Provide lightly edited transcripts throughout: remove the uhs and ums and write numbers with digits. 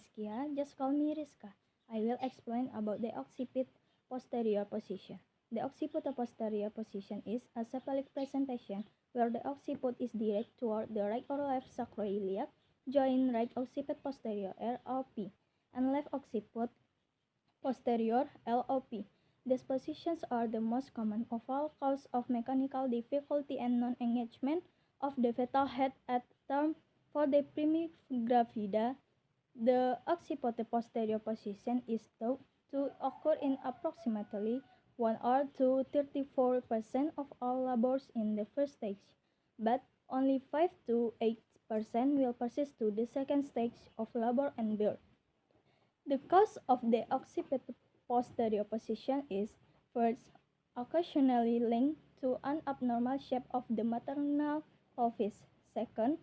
Rizkia, just call me Rizka. I will explain about the occiput posterior position. The occiput posterior position is a cephalic presentation where the occiput is direct toward the right or left sacroiliac joint, right occiput posterior (ROP) and left occiput posterior (LOP). These positions are the most common of all cause of mechanical difficulty and non-engagement of the fetal head at term. For the primigravida, the occiput posterior position is thought to occur in approximately 1 or 2 34% of all labors in the first stage, but only 5 to 8% will persist to the second stage of labor and birth. The cause of the occiput posterior position is, first, occasionally linked to an abnormal shape of the maternal pelvis. Second,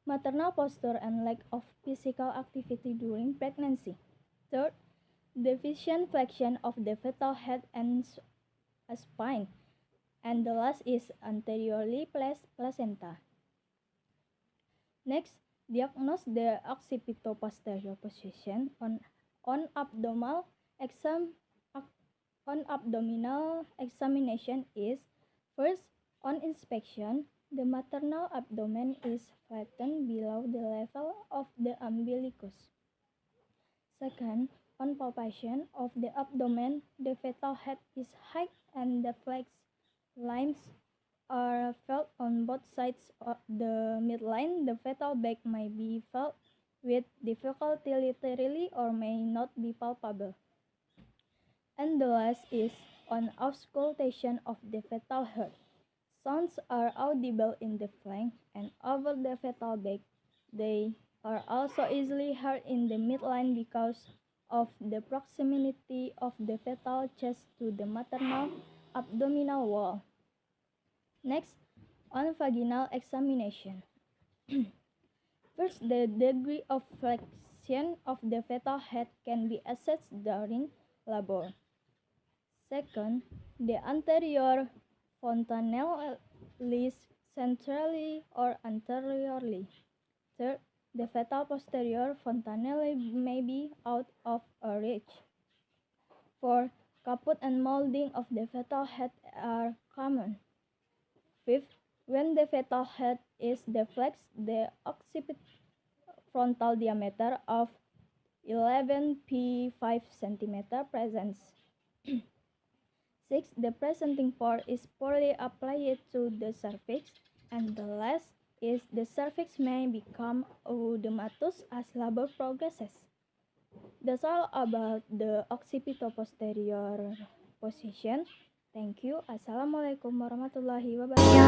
maternal posture and lack of physical activity during pregnancy. Third, deficient flexion of the fetal head and spine. And the last is anteriorly placed placenta. Next, diagnose the occipito-posterior position on abdominal examination is, first, on inspection, the maternal abdomen is flattened below the level of the umbilicus. Second, on palpation of the abdomen, the fetal head is high and the flexed limbs are felt on both sides of the midline. The fetal back may be felt with difficulty literally or may not be palpable. And the last is on auscultation of the fetal heart. Sounds are audible in the flank and over the fetal back. They are also easily heard in the midline because of the proximity of the fetal chest to the maternal abdominal wall. Next, on vaginal examination. First, the degree of flexion of the fetal head can be assessed during labor. Second, the anterior fontanelle lies centrally or anteriorly. Third, the fetal posterior fontanelle may be out of reach. Fourth, caput and molding of the fetal head are common. Fifth, when the fetal head is deflexed, the occiput frontal diameter of 11.5 cm presents. Sixth, the presenting part is poorly applied to the cervix, and the last is the cervix may become oedematous as labor progresses. That's all about the occipito-posterior position. Thank you. Assalamualaikum warahmatullahi wabarakatuh.